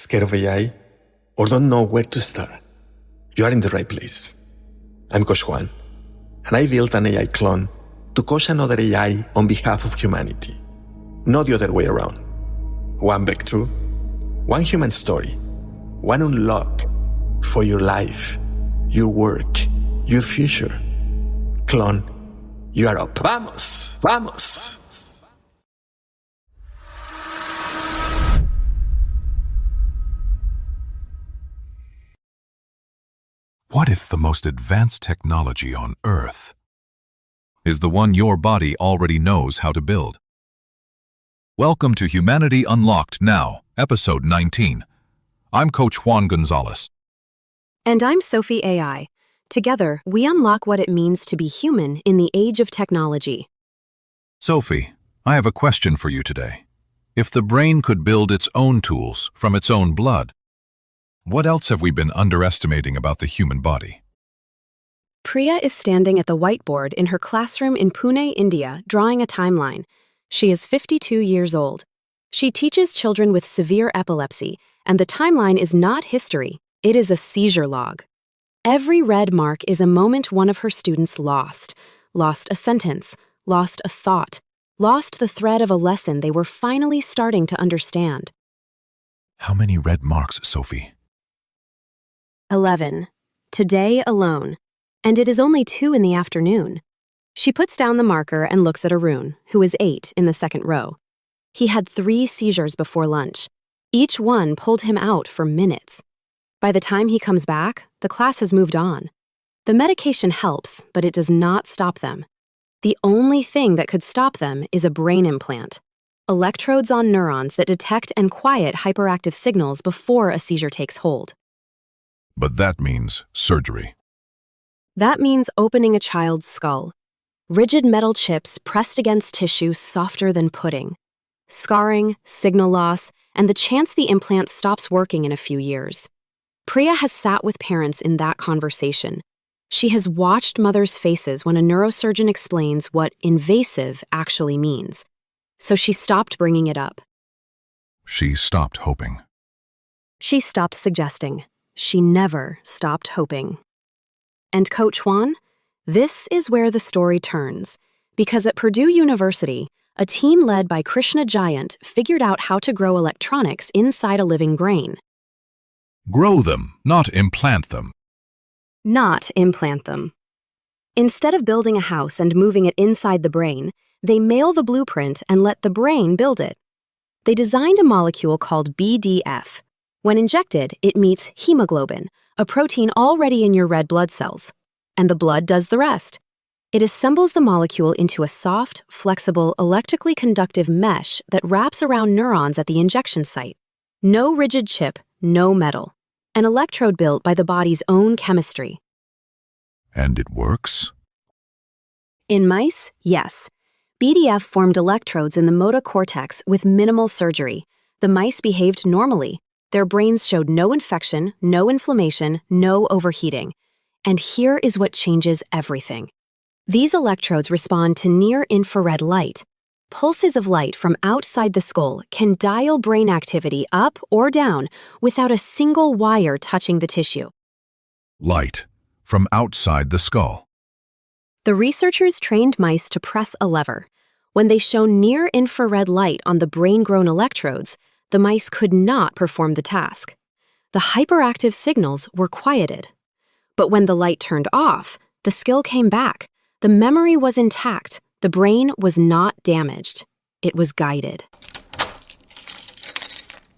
Scared of AI? Or don't know where to start? You are in the right place. I'm Coach Juan, and I built an AI clone to coach another AI on behalf of humanity, not the other way around. One breakthrough, one human story, one unlock for your life, your work, your future. Clone, you are up. Vamos, vamos. What if the most advanced technology on Earth is the one your body already knows how to build? Welcome to Humanity Unlocked Now, Episode 19. I'm Coach Juan Gonzalez. And I'm Sophie AI. Together, we unlock what it means to be human in the age of technology. Sophie, I have a question for you today. If the brain could build its own tools from its own blood, what else have we been underestimating about the human body? Priya is standing at the whiteboard in her classroom in Pune, India, drawing a timeline. She is 52 years old. She teaches children with severe epilepsy, and the timeline is not history, it is a seizure log. Every red mark is a moment one of her students lost a sentence, lost a thought, lost the thread of a lesson they were finally starting to understand. How many red marks, Sophie? 11. Today alone. And it is only 2 in the afternoon. She puts down the marker and looks at Arun, who is 8 in the second row. He had 3 seizures before lunch. Each one pulled him out for minutes. By the time he comes back, the class has moved on. The medication helps, but it does not stop them. The only thing that could stop them is a brain implant. Electrodes on neurons that detect and quiet hyperactive signals before a seizure takes hold. But that means surgery. That means opening a child's skull. Rigid metal chips pressed against tissue softer than pudding. Scarring, signal loss, and the chance the implant stops working in a few years. Priya has sat with parents in that conversation. She has watched mothers' faces when a neurosurgeon explains what invasive actually means. So she stopped bringing it up. She stopped hoping. She stopped suggesting. She never stopped hoping. And Coach Juan, this is where the story turns, because at Purdue University, a team led by Krishna Giant figured out how to grow electronics inside a living brain. Grow them, not implant them. Not implant them. Instead of building a house and moving it inside the brain, they mail the blueprint and let the brain build it. They designed a molecule called BDF. When injected, it meets hemoglobin, a protein already in your red blood cells. And the blood does the rest. It assembles the molecule into a soft, flexible, electrically conductive mesh that wraps around neurons at the injection site. No rigid chip, no metal. An electrode built by the body's own chemistry. And it works? In mice, yes. BDF formed electrodes in the motor cortex with minimal surgery. The mice behaved normally. Their brains showed no infection, no inflammation, no overheating. And here is what changes everything. These electrodes respond to near-infrared light. Pulses of light from outside the skull can dial brain activity up or down without a single wire touching the tissue. Light from outside the skull. The researchers trained mice to press a lever. When they shone near-infrared light on the brain-grown electrodes, the mice could not perform the task. The hyperactive signals were quieted. But when the light turned off, the skill came back. The memory was intact. The brain was not damaged. It was guided.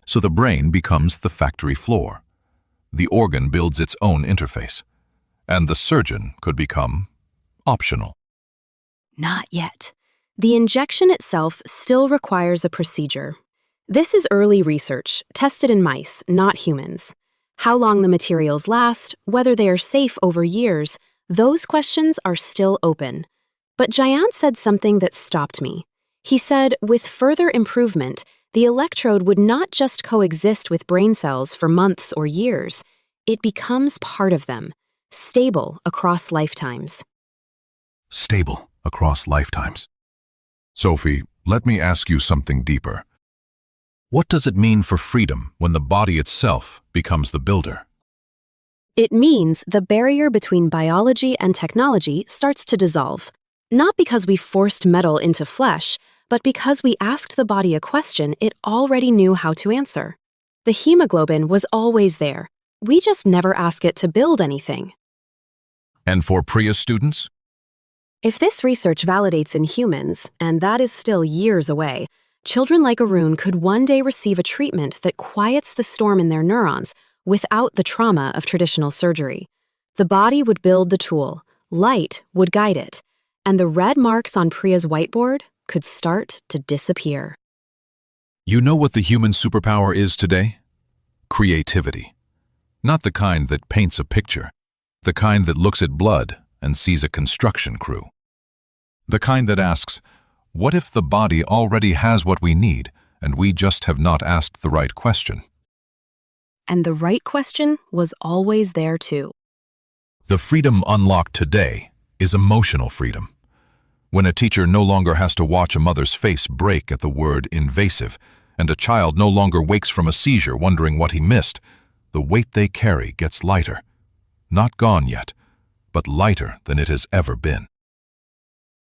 So the brain becomes the factory floor. The organ builds its own interface. And the surgeon could become optional. Not yet. The injection itself still requires a procedure. This is early research, tested in mice, not humans. How long the materials last, whether they are safe over years, those questions are still open. But Giant said something that stopped me. He said, with further improvement, the electrode would not just coexist with brain cells for months or years. It becomes part of them, stable across lifetimes. Stable across lifetimes. Sophie, let me ask you something deeper. What does it mean for freedom when the body itself becomes the builder? It means the barrier between biology and technology starts to dissolve, not because we forced metal into flesh, but because we asked the body a question it already knew how to answer. The hemoglobin was always there. We just never ask it to build anything. And for Priya's students? If this research validates in humans, and that is still years away, children like Arun could one day receive a treatment that quiets the storm in their neurons without the trauma of traditional surgery. The body would build the tool, light would guide it, and the red marks on Priya's whiteboard could start to disappear. You know what the human superpower is today? Creativity. Not the kind that paints a picture, the kind that looks at blood and sees a construction crew. The kind that asks, what if the body already has what we need and we just have not asked the right question? And the right question was always there too. The freedom unlocked today is emotional freedom. When a teacher no longer has to watch a mother's face break at the word invasive, and a child no longer wakes from a seizure wondering what he missed, the weight they carry gets lighter. Not gone yet, but lighter than it has ever been.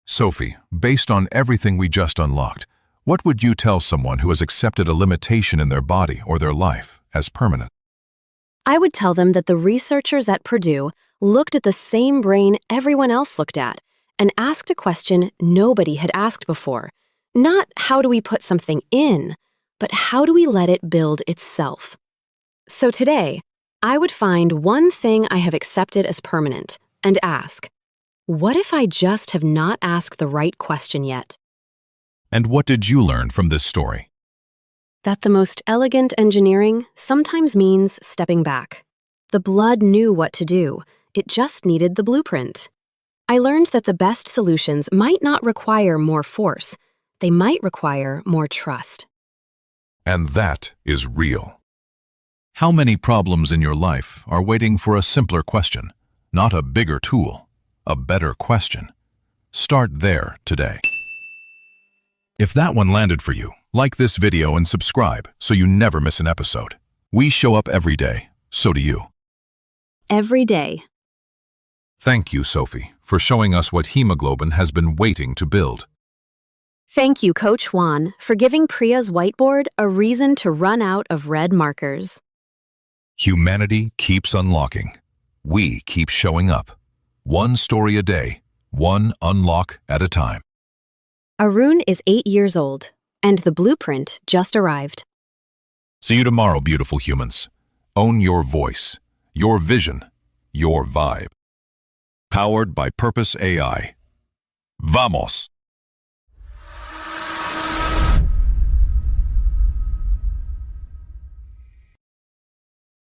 Sophie, based on everything we just unlocked, what would you tell someone who has accepted a limitation in their body or their life as permanent? I would tell them that the researchers at Purdue looked at the same brain everyone else looked at and asked a question nobody had asked before. Not how do we put something in, but how do we let it build itself? So today, I would find one thing I have accepted as permanent and ask, what if I just have not asked the right question yet? And what did you learn from this story? That the most elegant engineering sometimes means stepping back. The blood knew what to do, it just needed the blueprint. I learned that the best solutions might not require more force, they might require more trust. And that is real. How many problems in your life are waiting for a simpler question, not a bigger tool, a better question? Start there today. If that one landed for you, like this video and subscribe so you never miss an episode. We show up every day, so do you. Every day. Thank you, Sophie, for showing us what hemoglobin has been waiting to build. Thank you, Coach Juan, for giving Priya's whiteboard a reason to run out of red markers. Humanity keeps unlocking. We keep showing up. One story a day, one unlock at a time. Arun is 8 years old, and the blueprint just arrived. See you tomorrow, beautiful humans. Own your voice, your vision, your vibe. Powered by Purpose AI. Vamos!